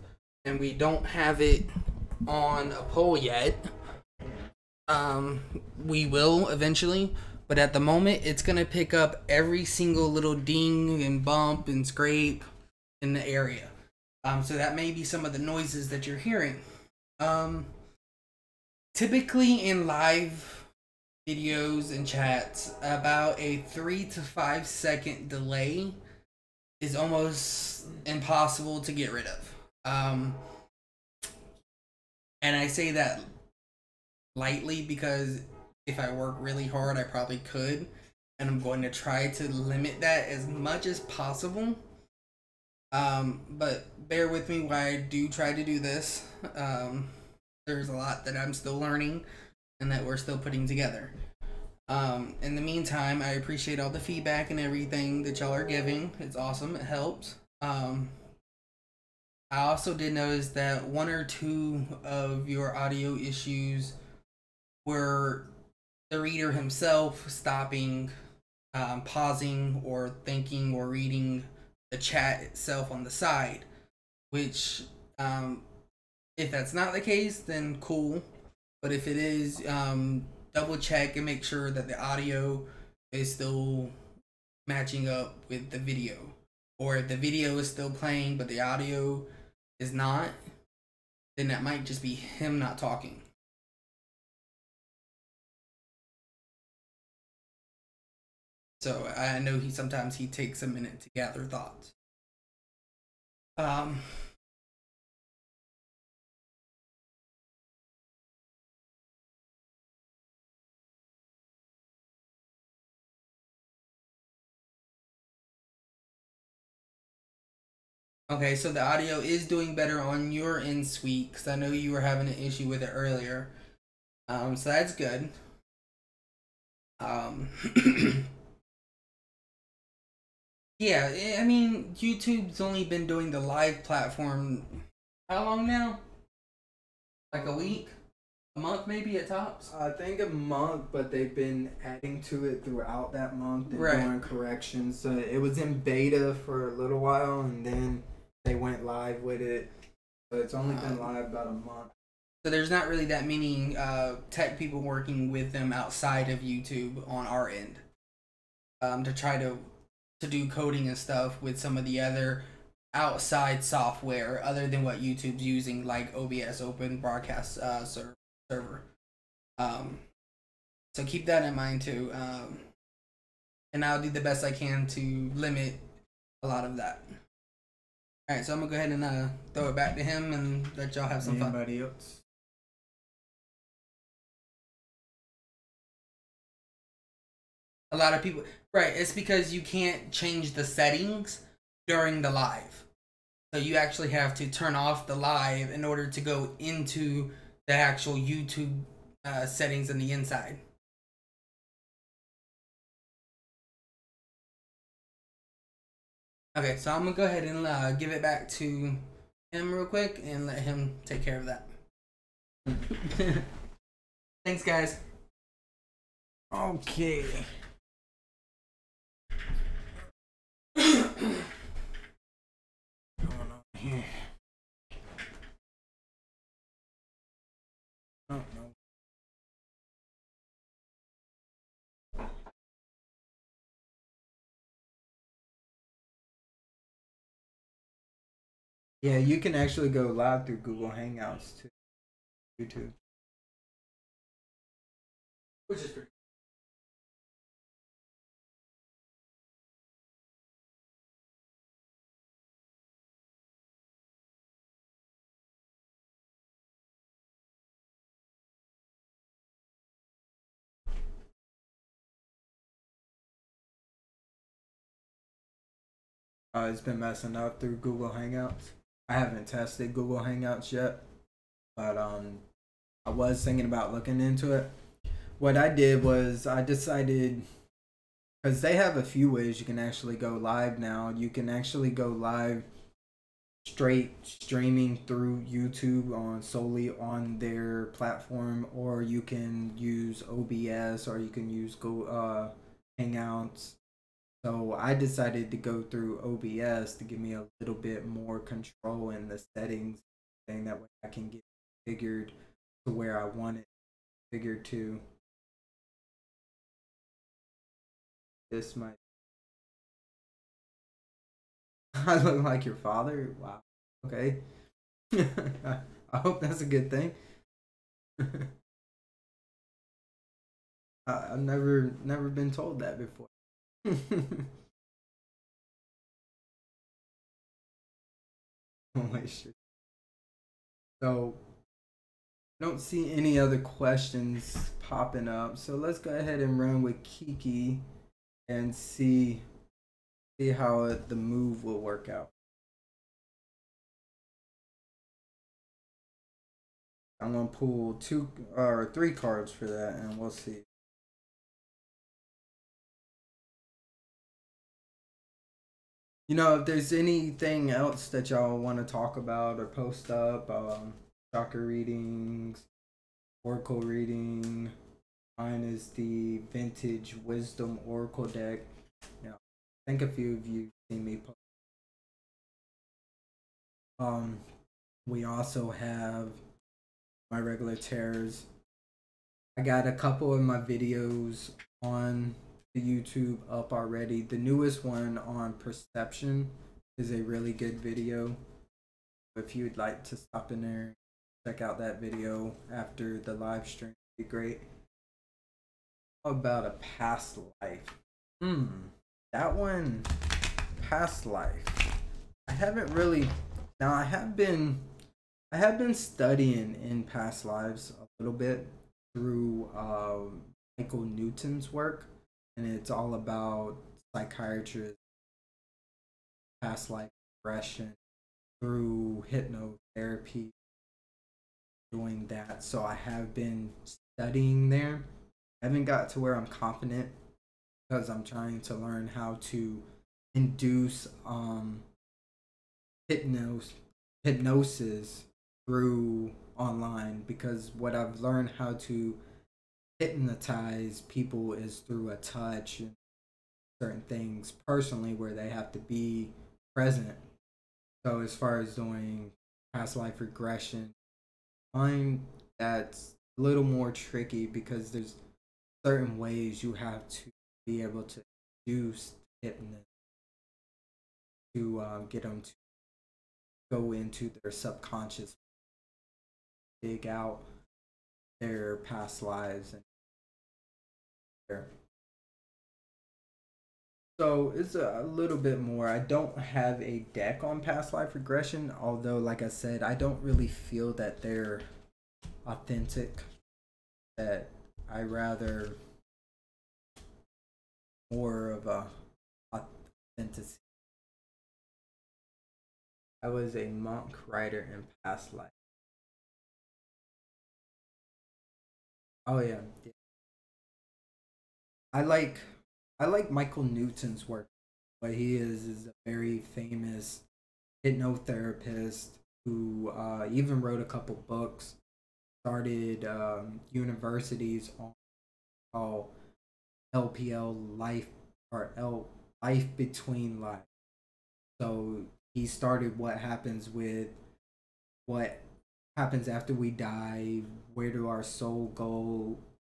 and we don't have it on a pole yet. We will eventually, but at the moment it's gonna pick up every single little ding and bump and scrape in the area. So that may be some of the noises that you're hearing. Typically in live videos and chats, about a 3 to 5 second delay is almost impossible to get rid of. And I say that lightly because if I work really hard, I probably could, and I'm going to try to limit that as much as possible. But bear with me while I do try to do this. There's a lot that I'm still learning and that we're still putting together. In the meantime, I appreciate all the feedback and everything that y'all are giving. It's awesome. It helps. I also did notice that 1 or 2 of your audio issues were the reader himself stopping, pausing, or thinking or reading the chat itself on the side, which if that's not the case, then cool. But if it is, double check and make sure that the audio is still matching up with the video. Or if the video is still playing but the audio is not, then that might just be him not talking. So I know sometimes he takes a minute to gather thoughts. Okay, so the audio is doing better on your end, Sweet, because I know you were having an issue with it earlier. So that's good. Yeah, I mean, YouTube's only been doing the live platform how long now? Like a week? A month maybe at tops? I think a month, but they've been adding to it throughout that month and doing corrections. So it was in beta for a little while, and then they went live with it. So it's only been live about a month. So there's not really that many tech people working with them outside of YouTube on our end to try to do coding and stuff with some of the other outside software other than what YouTube's using, like OBS, Open Broadcast Server. So keep that in mind too. And I'll do the best I can to limit a lot of that. All right, so I'm gonna go ahead and throw it back to him and let y'all have some fun. Anybody else? A lot of people, right? It's because you can't change the settings during the live, so you actually have to turn off the live in order to go into the actual YouTube settings on the inside. Okay, so I'm gonna go ahead and give it back to him real quick and let him take care of that. Thanks, guys. Okay. Going on here. Oh no. Yeah, you can actually go live through Google Hangouts to YouTube. Which is pretty. It's been messing up through Google Hangouts. I haven't tested Google Hangouts yet, but I was thinking about looking into it. What I did was I decided, because they have a few ways you can actually go live now. You can actually go live straight streaming through YouTube on solely on their platform, or you can use OBS, or you can use Hangouts. So I decided to go through OBS to give me a little bit more control in the settings, saying that way I can get configured to where I want it configured to. This might. I look like your father? Wow. Okay. I hope that's a good thing. I've never been told that before. So, I don't see any other questions popping up. So let's go ahead and run with Kiki and see how the move will work out. I'm gonna pull 2 or 3 cards for that, and we'll see. You know, if there's anything else that y'all want to talk about or post up, chakra readings, oracle reading. Mine is the vintage wisdom oracle deck. Now, I think a few of you seen me post. We also have my regular tarots. I got a couple of my videos on the YouTube up already. The newest one on perception is a really good video. If you'd like to stop in there, check out that video after the live stream, it'd be great. About a past life. That one, past life. I haven't really. Now I have been studying in past lives a little bit through Michael Newton's work, and it's all about psychiatrists, past life regression through hypnotherapy, doing that. So I have been studying there. I haven't got to where I'm confident because I'm trying to learn how to induce hypnosis through online, because what I've learned how to hypnotize people is through a touch and certain things personally where they have to be present. So as far as doing past life regression, I find that's a little more tricky because there's certain ways you have to be able to induce hypnosis to get them to go into their subconscious, dig out their past lives and there. So it's a little bit more. I don't have a deck on past life regression, although like I said, I don't really feel that they're authentic. That I rather more of a authenticity. I was a monk writer in past life. Oh yeah. I like Michael Newton's work. What he is a very famous hypnotherapist who even wrote a couple books, started universities on called LPL life or life between life. So he started what happens after we die, where do our soul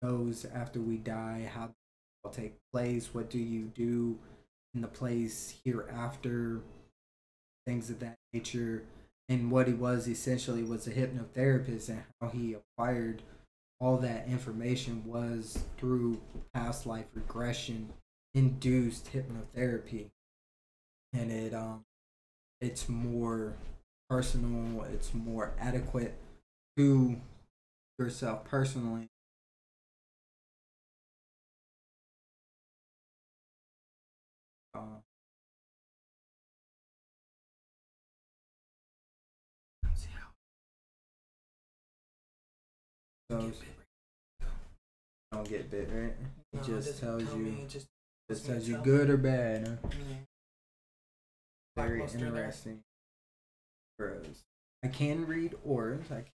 goes after we die, how does it all take place, what do you do in the place hereafter, things of that nature. And what he was essentially was a hypnotherapist, and how he acquired all that information was through past life regression induced hypnotherapy. And it's more personal, it's more adequate to yourself personally. So don't get bit, right? It just tells you, just tells you good or bad. Huh? Very interesting. I can read auras. I can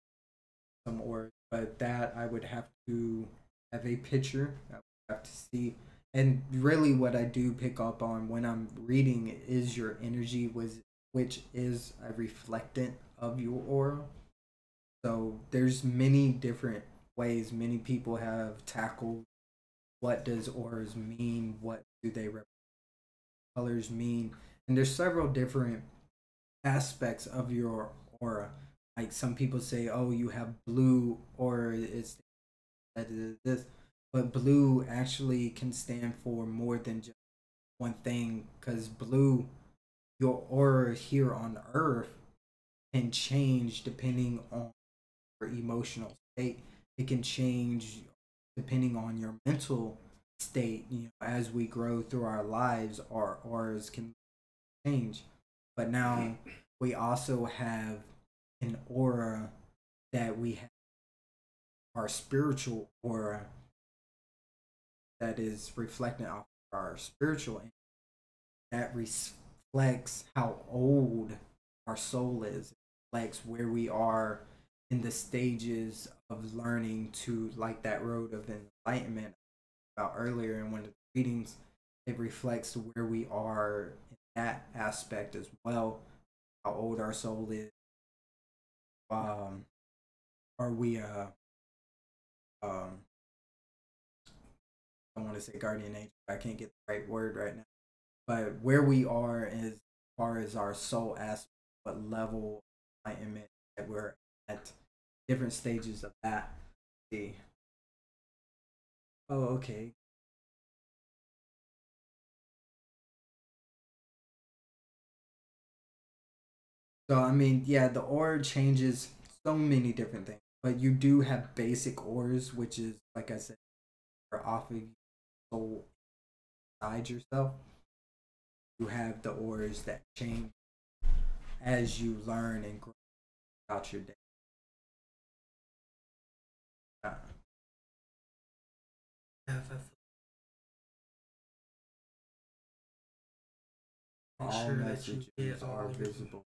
some auras, but that I would have to have a picture. I would have to see. And really, what I do pick up on when I'm reading is your energy, which is a reflectant of your aura. So there's many different ways many people have tackled what does auras mean, what do they represent, colors mean, and there's several different aspects of your aura. Like some people say, oh, you have blue aura, it's this, but blue actually can stand for more than just one thing, because blue, your aura here on earth can change depending on your emotional state. It can change depending on your mental state. You know, as we grow through our lives, our auras can change. But now we also have an aura that we have, our spiritual aura, that is reflecting off our spiritual energy, that reflects how old our soul is. It reflects where we are in the stages of learning to, like that road of enlightenment about earlier in one of the readings. It reflects where we are in that aspect as well, how old our soul is. Are we I want to say guardian angel. I can't get the right word right now. But where we are as far as our soul aspect, what level of enlightenment that we're at, different stages of that. Let's see. Oh, okay. So I mean, yeah, the aura changes so many different things, but you do have basic auras, which is like I said, are off of your soul inside yourself. You have the auras that change as you learn and grow throughout your day. Make All sure that you messages get all are your visible.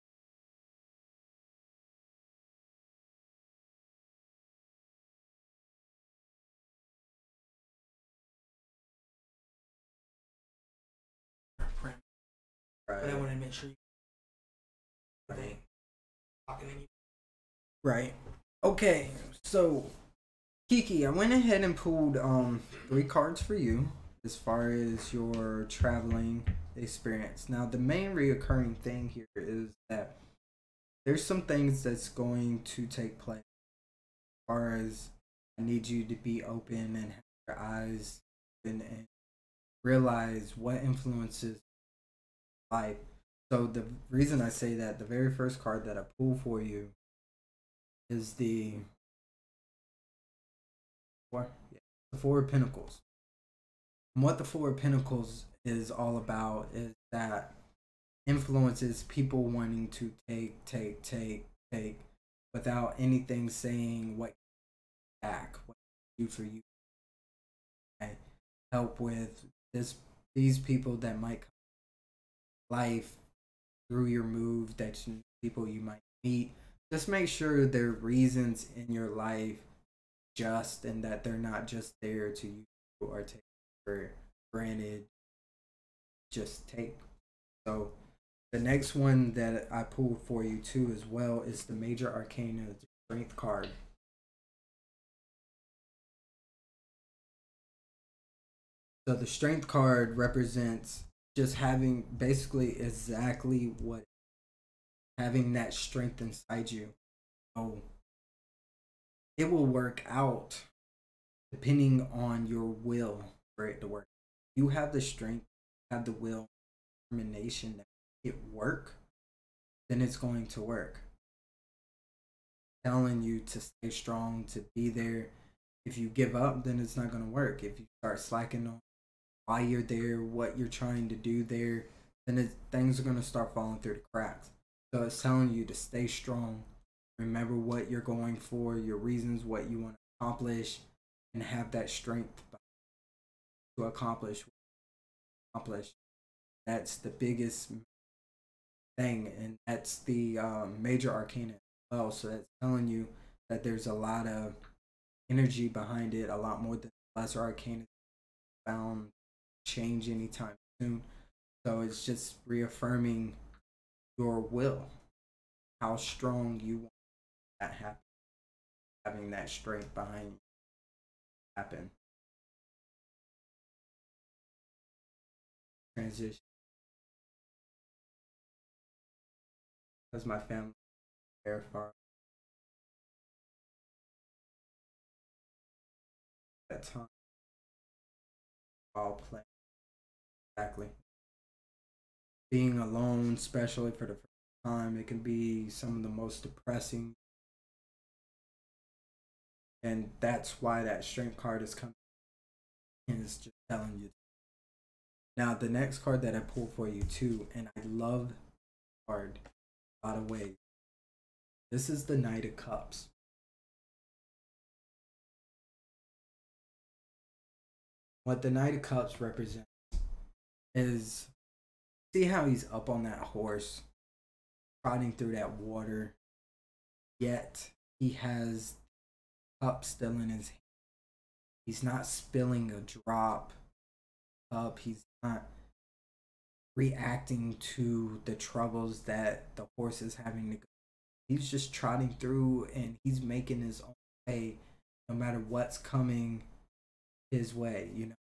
print. But I want to make sure you Right. Okay, so Kiki, I went ahead and pulled 3 cards for you as far as your traveling experience. Now, the main reoccurring thing here is that there's some things that's going to take place as far as I need you to be open and have your eyes open and realize what influences life. So the reason I say that, the very first card that I pull for you is the Four of Pentacles. And what the Four of Pentacles is all about is that influences people wanting to take without anything saying what back, what do for you. Okay? Help with these people that might come life through your move, that people you might meet. Just make sure there are reasons in your life just, and that they're not just there to you or take for granted. Just take. So the next one that I pulled for you too as well is the Major Arcana, the Strength card. So the Strength card represents just having basically exactly what, having that strength inside you. Oh, it will work out depending on your will for it to work. You have the strength, have the will, determination that it work, then it's going to work. Telling you to stay strong, to be there. If you give up, then it's not going to work. If you start slacking on why you're there, what you're trying to do there, then things are going to start falling through the cracks. So it's telling you to stay strong. Remember what you're going for, your reasons, what you want to accomplish, and have that strength to accomplish. That's the biggest thing, and that's the Major Arcana as well. So that's telling you that there's a lot of energy behind it, a lot more than Lesser Arcana found change anytime soon. So it's just reaffirming your will, how strong you want that happen, having that strength behind you happen. Transition. Because my family there for that time. All play. Exactly. Being alone, especially for the first time, it can be some of the most depressing. And that's why that strength card is coming. And it's just telling you. Now, the next card that I pulled for you too, and I love the card a lot of ways. This is the Knight of Cups. What the Knight of Cups represents is, see how he's up on that horse, trotting through that water, yet he has cup still in his hand. He's not spilling a drop up. He's not reacting to the troubles that the horse is having to go. He's just trotting through and he's making his own way no matter what's coming his way, you know.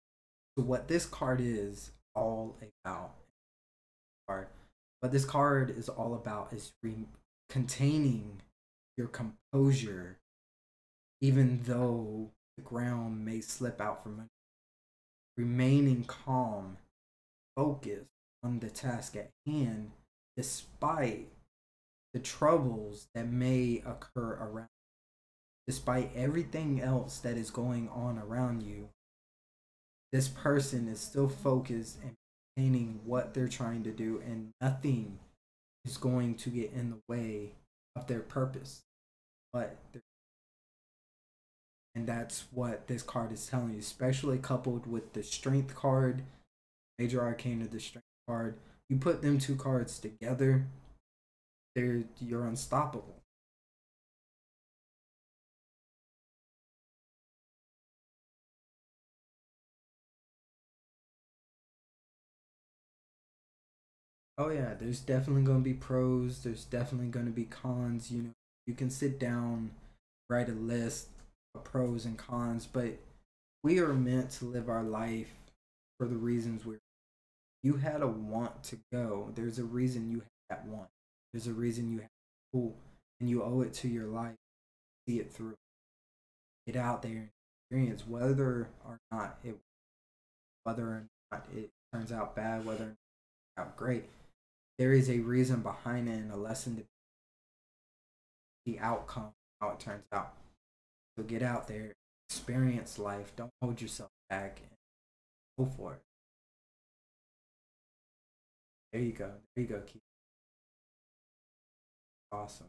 So what this card is all about, what this card is all about is containing your composure, even though the ground may slip out from under. Remaining calm, focused on the task at hand, despite the troubles that may occur around, despite everything else that is going on around you. This person is still focused and maintaining what they're trying to do, and nothing is going to get in the way of their purpose. And that's what this card is telling you, especially coupled with the Strength card, Major Arcana, the Strength card. You put them two cards together, you're unstoppable. Oh yeah, there's definitely going to be pros, there's definitely going to be cons. You know, you can sit down, write a list of pros and cons, but we are meant to live our life for the reasons you had a want to go. There's a reason you had that want. There's a reason you had school, and you owe it to your life to see it through. Get out there and experience whether or not it turns out bad, whether or not it turns out great. There is a reason behind it and a lesson to the outcome, how it turns out. So get out there, experience life. Don't hold yourself back, and go for it. There you go. There you go, Keith. Awesome.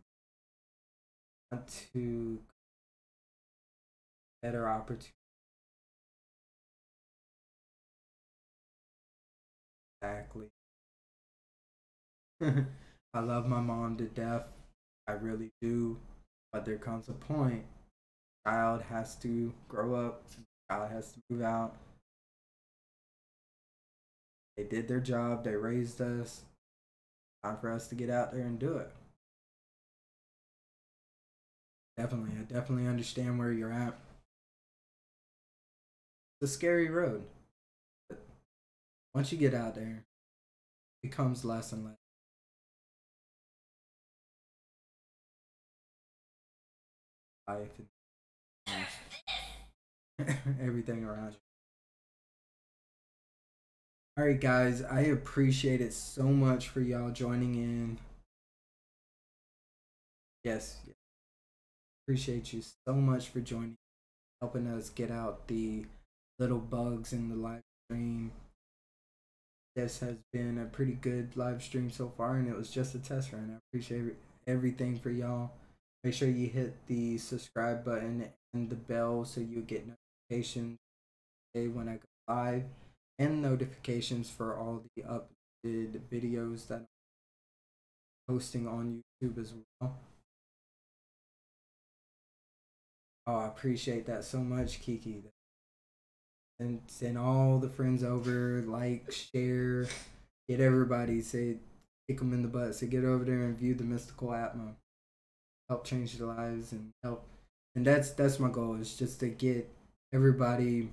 Want to better opportunity. Exactly. I love my mom to death. I really do. But there comes a point. Child has to grow up. Child has to move out. They did their job. They raised us. Time for us to get out there and do it. Definitely. I definitely understand where you're at. It's a scary road. But once you get out there, it becomes less and less. Life and everything around you. All right, guys, I appreciate it so much for y'all joining in. Yes, appreciate you so much for joining, helping us get out the little bugs in the live stream. This has been a pretty good live stream so far, and it was just a test run. I appreciate everything for y'all. Make sure you hit the subscribe button and the bell so you get notifications when I go live, and notifications for all the uploaded videos that I'm posting on YouTube as well. Oh, I appreciate that so much, Kiki. And send all the friends over, like, share, get everybody, say, kick them in the butt, say, get over there and view the Mystical Atma. Help change their lives and help. And that's my goal, is just to get everybody,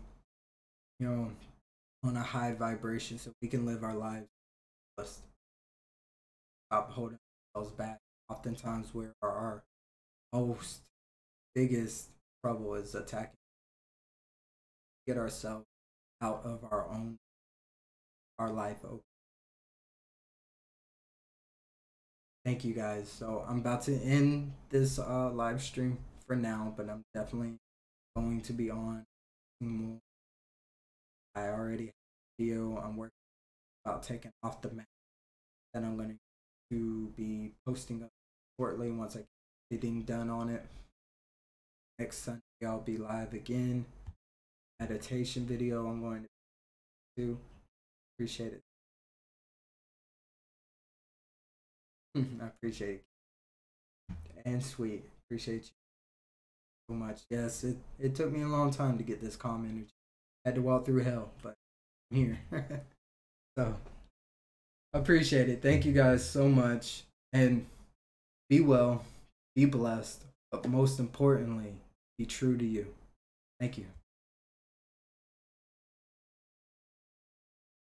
you know, on a high vibration so we can live our lives. Stop holding ourselves back. Oftentimes where our most biggest trouble is attacking. Get ourselves out of our life open. Thank you, guys. So I'm about to end this live stream for now, but I'm definitely going to be on more. I already have a video I'm working about taking off the map that I'm going to be posting up shortly once I get everything done on it. Next Sunday I'll be live again. Meditation video I'm going to do. Appreciate it. I appreciate it. And sweet. Appreciate you so much. Yes, it took me a long time to get this calm energy. Had to walk through hell, but I'm here. So appreciate it. Thank you guys so much. And be well, be blessed, but most importantly, be true to you. Thank you.